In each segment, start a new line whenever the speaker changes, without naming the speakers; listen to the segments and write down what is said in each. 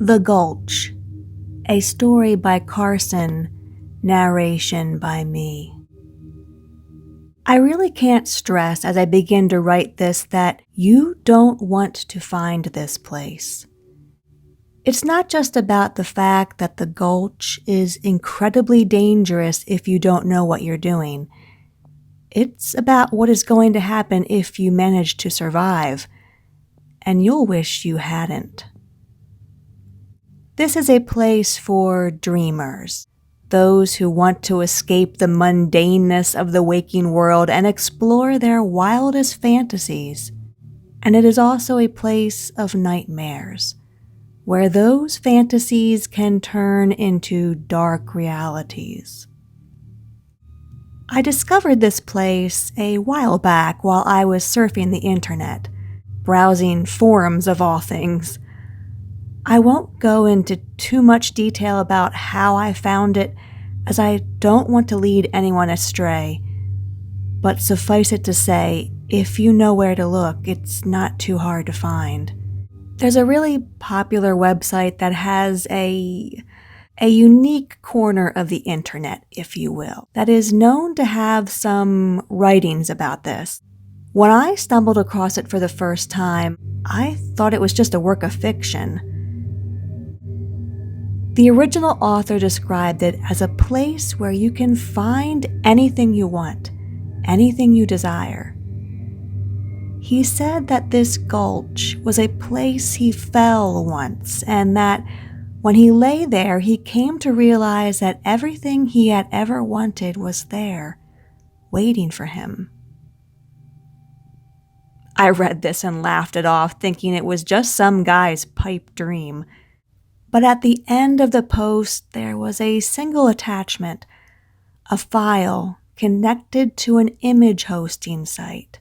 The Gulch, a story by Carson, narration by me. I really can't stress as I begin to write this that you don't want to find this place. It's not just about the fact that the Gulch is incredibly dangerous if you don't know what you're doing. It's about what is going to happen if you manage to survive, and you'll wish you hadn't. This is a place for dreamers, those who want to escape the mundaneness of the waking world and explore their wildest fantasies. And it is also a place of nightmares, where those fantasies can turn into dark realities. I discovered this place a while back while I was surfing the internet, browsing forums of all things. I won't go into too much detail about how I found it, as I don't want to lead anyone astray. But suffice it to say, if you know where to look, it's not too hard to find. There's a really popular website that has a unique corner of the internet, if you will, that is known to have some writings about this. When I stumbled across it for the first time, I thought it was just a work of fiction. The original author described it as a place where you can find anything you want, anything you desire. He said that this gulch was a place he fell once, and that when he lay there, he came to realize that everything he had ever wanted was there, waiting for him. I read this and laughed it off, thinking it was just some guy's pipe dream. But at the end of the post, there was a single attachment, a file connected to an image hosting site.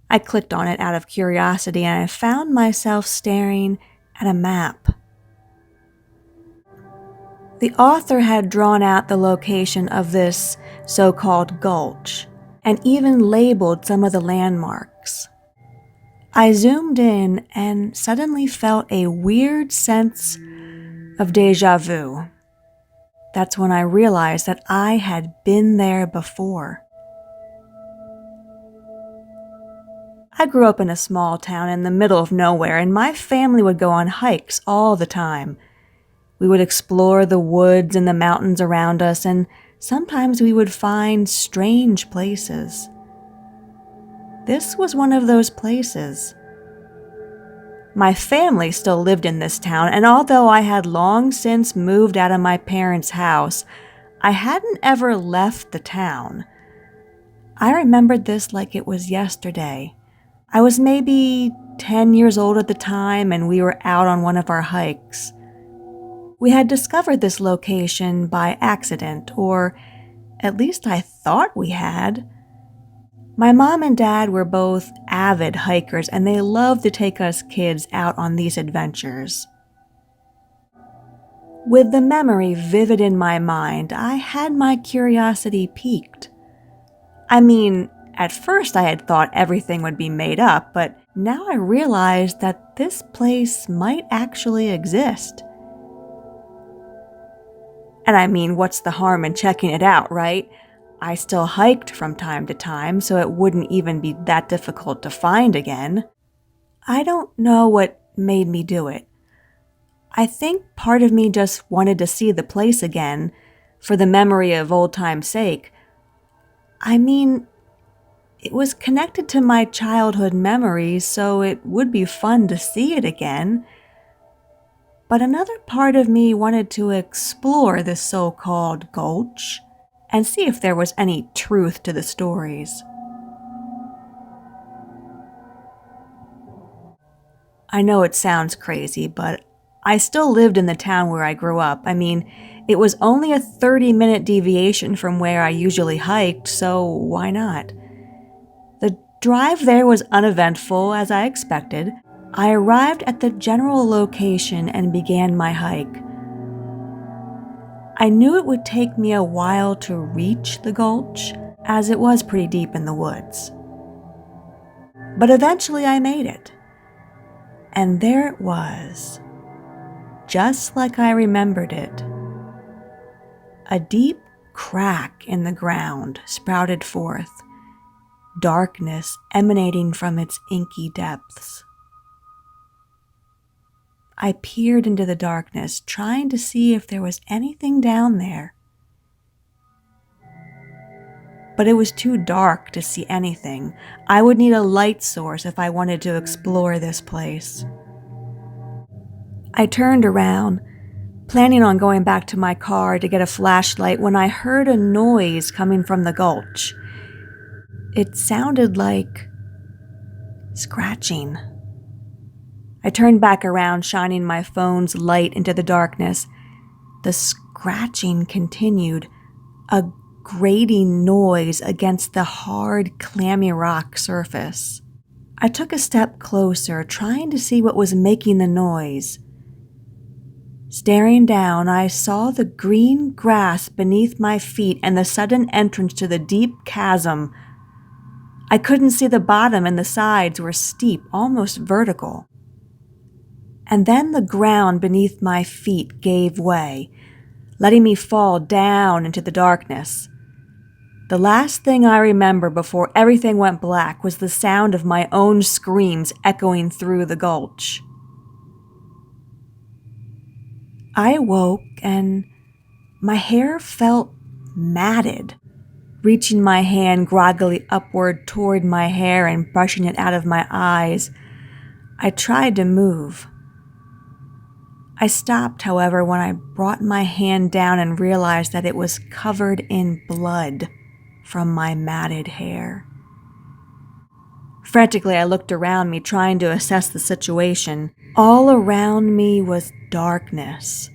I clicked on it out of curiosity, and I found myself staring at a map. The author had drawn out the location of this so-called gulch, and even labeled some of the landmarks. I zoomed in and suddenly felt a weird sense of déjà vu. That's when I realized that I had been there before. I grew up in a small town in the middle of nowhere, and my family would go on hikes all the time. We would explore the woods and the mountains around us, and sometimes we would find strange places. This was one of those places. My family still lived in this town, and although I had long since moved out of my parents' house, I hadn't ever left the town. I remembered this like it was yesterday. I was maybe 10 years old at the time, and we were out on one of our hikes. We had discovered this location by accident, or at least I thought we had. My mom and dad were both avid hikers, and they loved to take us kids out on these adventures. With the memory vivid in my mind, I had my curiosity piqued. I mean, at first I had thought everything would be made up, but now I realized that this place might actually exist. And I mean, what's the harm in checking it out, right? I still hiked from time to time, so it wouldn't even be that difficult to find again. I don't know what made me do it. I think part of me just wanted to see the place again, for the memory of old time's sake. I mean, it was connected to my childhood memories, so it would be fun to see it again. But another part of me wanted to explore this so-called gulch and see if there was any truth to the stories. I know it sounds crazy, but I still lived in the town where I grew up. I mean, it was only a 30-minute deviation from where I usually hiked, so why not? The drive there was uneventful, as I expected. I arrived at the general location and began my hike. I knew it would take me a while to reach the gulch, as it was pretty deep in the woods. But eventually I made it. And there it was. just like I remembered it. A deep crack in the ground sprouted forth, darkness emanating from its inky depths. I peered into the darkness, trying to see if there was anything down there. But it was too dark to see anything. I would need a light source if I wanted to explore this place. I turned around, planning on going back to my car to get a flashlight when I heard a noise coming from the gulch. It sounded like scratching. I turned back around, shining my phone's light into the darkness. The scratching continued, a grating noise against the hard, clammy rock surface. I took a step closer, trying to see what was making the noise. Staring down, I saw the green grass beneath my feet and the sudden entrance to the deep chasm. I couldn't see the bottom, and the sides were steep, almost vertical. And then the ground beneath my feet gave way, letting me fall down into the darkness. The last thing I remember before everything went black was the sound of my own screams echoing through the gulch. I awoke and my hair felt matted. Reaching my hand groggily upward toward my hair and brushing it out of my eyes, I tried to move. I stopped, however, when I brought my hand down and realized that it was covered in blood from my matted hair. Frantically, I looked around me, trying to assess the situation. All around me was darkness,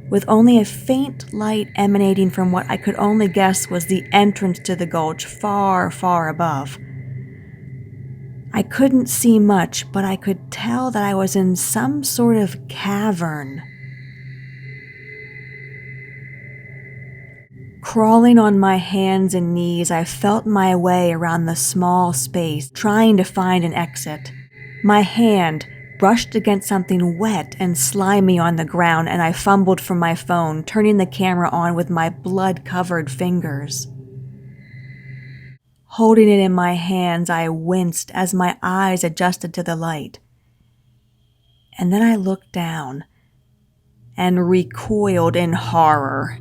with only a faint light emanating from what I could only guess was the entrance to the gulch far, far above. I couldn't see much, but I could tell that I was in some sort of cavern. Crawling on my hands and knees, I felt my way around the small space, trying to find an exit. My hand brushed against something wet and slimy on the ground, and I fumbled for my phone, turning the camera on with my blood-covered fingers. Holding it in my hands, I winced as my eyes adjusted to the light. And then I looked down and recoiled in horror.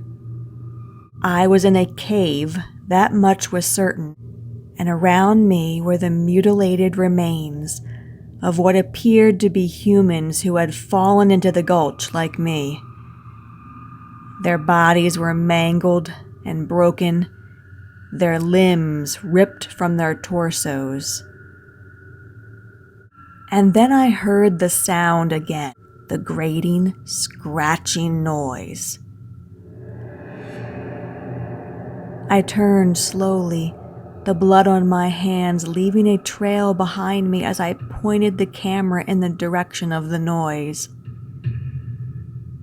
I was in a cave, that much was certain, and around me were the mutilated remains of what appeared to be humans who had fallen into the gulch like me. Their bodies were mangled and broken, their limbs ripped from their torsos. And then I heard the sound again, the grating, scratching noise. I turned slowly, the blood on my hands leaving a trail behind me as I pointed the camera in the direction of the noise.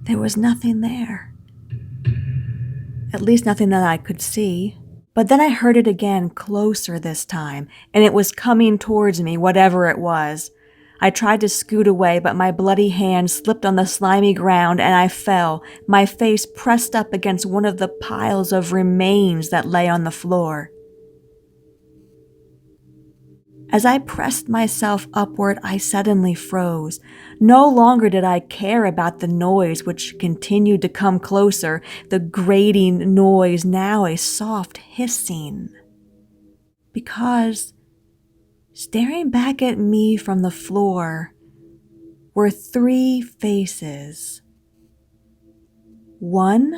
There was nothing there. At least nothing that I could see. But then I heard it again, closer this time, and it was coming towards me, whatever it was. I tried to scoot away, but my bloody hand slipped on the slimy ground and I fell, my face pressed up against one of the piles of remains that lay on the floor. As I pressed myself upward, I suddenly froze. No longer did I care about the noise which continued to come closer, the grating noise, now a soft hissing. Because staring back at me from the floor were 3 faces. One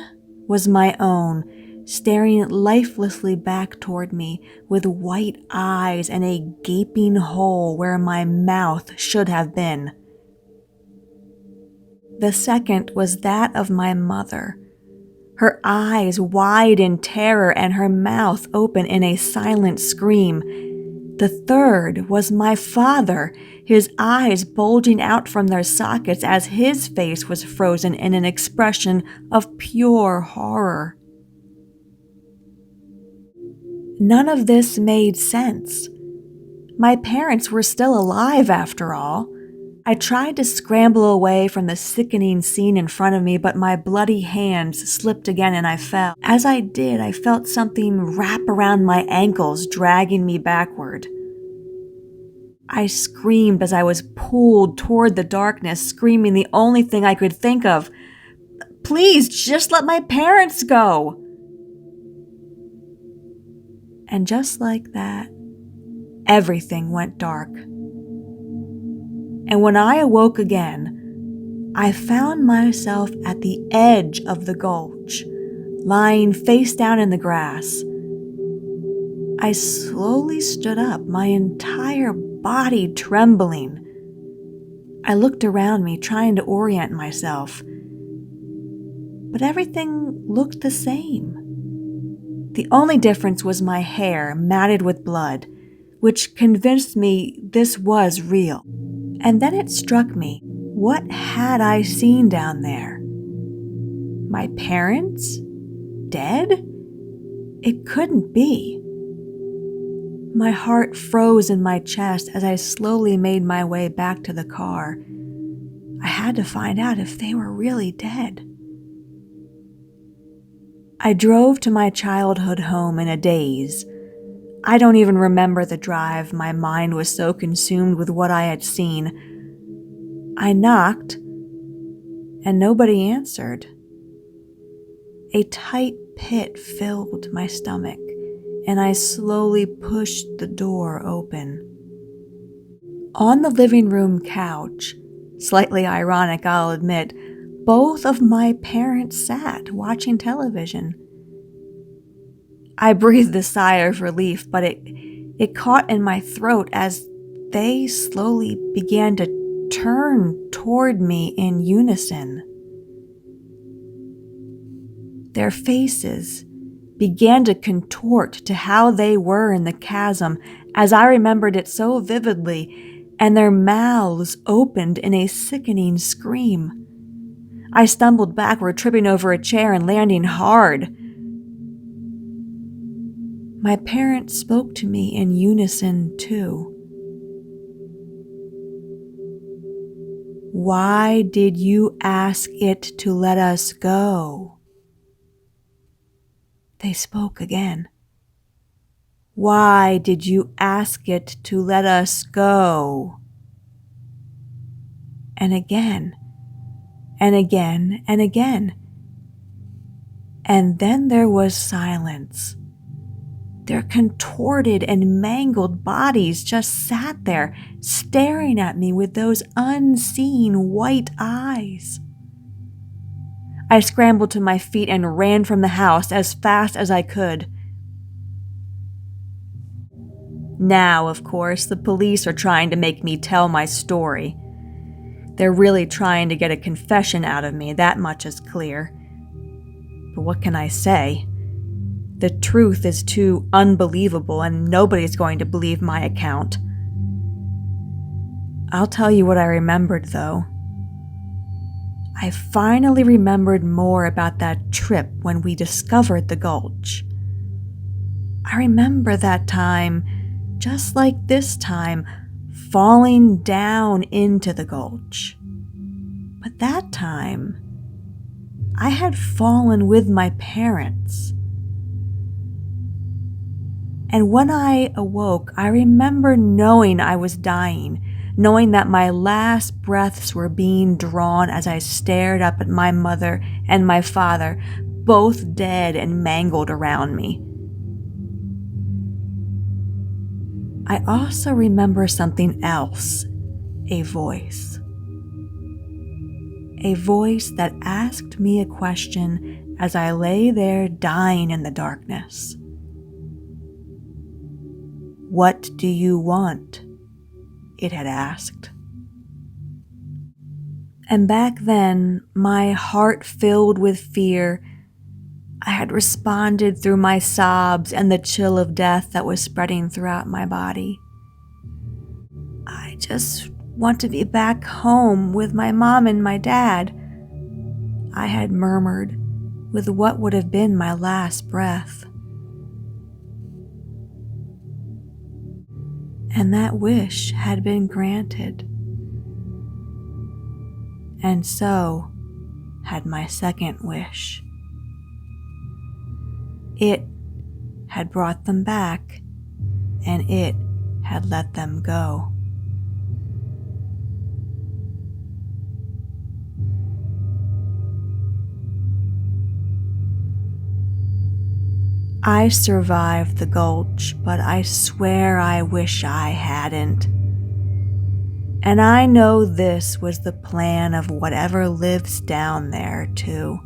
was my own, staring lifelessly back toward me with white eyes and a gaping hole where my mouth should have been. The second was that of my mother, her eyes wide in terror and her mouth open in a silent scream. The third was my father, his eyes bulging out from their sockets as his face was frozen in an expression of pure horror. None of this made sense. My parents were still alive, after all. I tried to scramble away from the sickening scene in front of me, but my bloody hands slipped again and I fell. As I did, I felt something wrap around my ankles, dragging me backward. I screamed as I was pulled toward the darkness, screaming the only thing I could think of. Please, just let my parents go. And just like that, everything went dark. And when I awoke again, I found myself at the edge of the gulch, lying face down in the grass. I slowly stood up, my entire body trembling. I looked around me, trying to orient myself, but everything looked the same. The only difference was my hair matted with blood, which convinced me this was real. And then it struck me, what had I seen down there? My parents? Dead? It couldn't be. My heart froze in my chest as I slowly made my way back to the car. I had to find out if they were really dead. I drove to my childhood home in a daze. I don't even remember the drive. My mind was so consumed with what I had seen. I knocked, and nobody answered. A tight pit filled my stomach, and I slowly pushed the door open. On the living room couch, slightly ironic, I'll admit, both of my parents sat watching television. I breathed a sigh of relief, but it caught in my throat as they slowly began to turn toward me in unison. Their faces began to contort to how they were in the chasm, as I remembered it so vividly, and their mouths opened in a sickening scream. I stumbled backward, tripping over a chair and landing hard. My parents spoke to me in unison, too. Why did you ask it to let us go? They spoke again. Why did you ask it to let us go? And again, and again, and again. And then there was silence. Their contorted and mangled bodies just sat there, staring at me with those unseen white eyes. I scrambled to my feet and ran from the house as fast as I could. Now, of course, the police are trying to make me tell my story. They're really trying to get a confession out of me, that much is clear. But what can I say? The truth is too unbelievable, and nobody's going to believe my account. I'll tell you what I remembered, though. I finally remembered more about that trip when we discovered the Gulch. I remember that time, just like this time, falling down into the Gulch. But that time, I had fallen with my parents. And when I awoke, I remember knowing I was dying, knowing that my last breaths were being drawn as I stared up at my mother and my father, both dead and mangled around me. I also remember something else, a voice. A voice that asked me a question as I lay there dying in the darkness. What do you want? It had asked. And back then, my heart filled with fear, I had responded through my sobs and the chill of death that was spreading throughout my body. I just want to be back home with my mom and my dad, I had murmured with what would have been my last breath. And that wish had been granted. and so had my second wish. It had brought them back, and it had let them go. I survived the Gulch, but I swear I wish I hadn't. And I know this was the plan of whatever lives down there, too.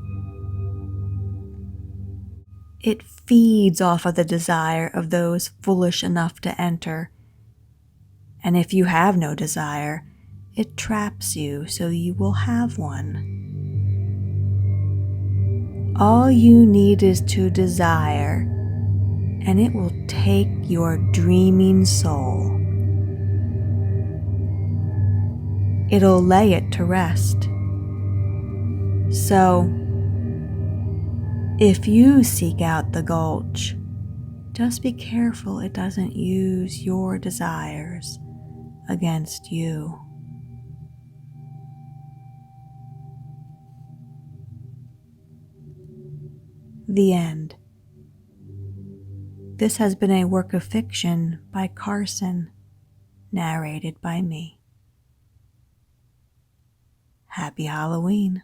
It feeds off of the desire of those foolish enough to enter. And if you have no desire, it traps you so you will have one. All you need is to desire, and it will take your dreaming soul. It'll lay it to rest. So, if you seek out the Gulch, just be careful it doesn't use your desires against you. The end. This has been a work of fiction by Carson, narrated by me. Happy Halloween.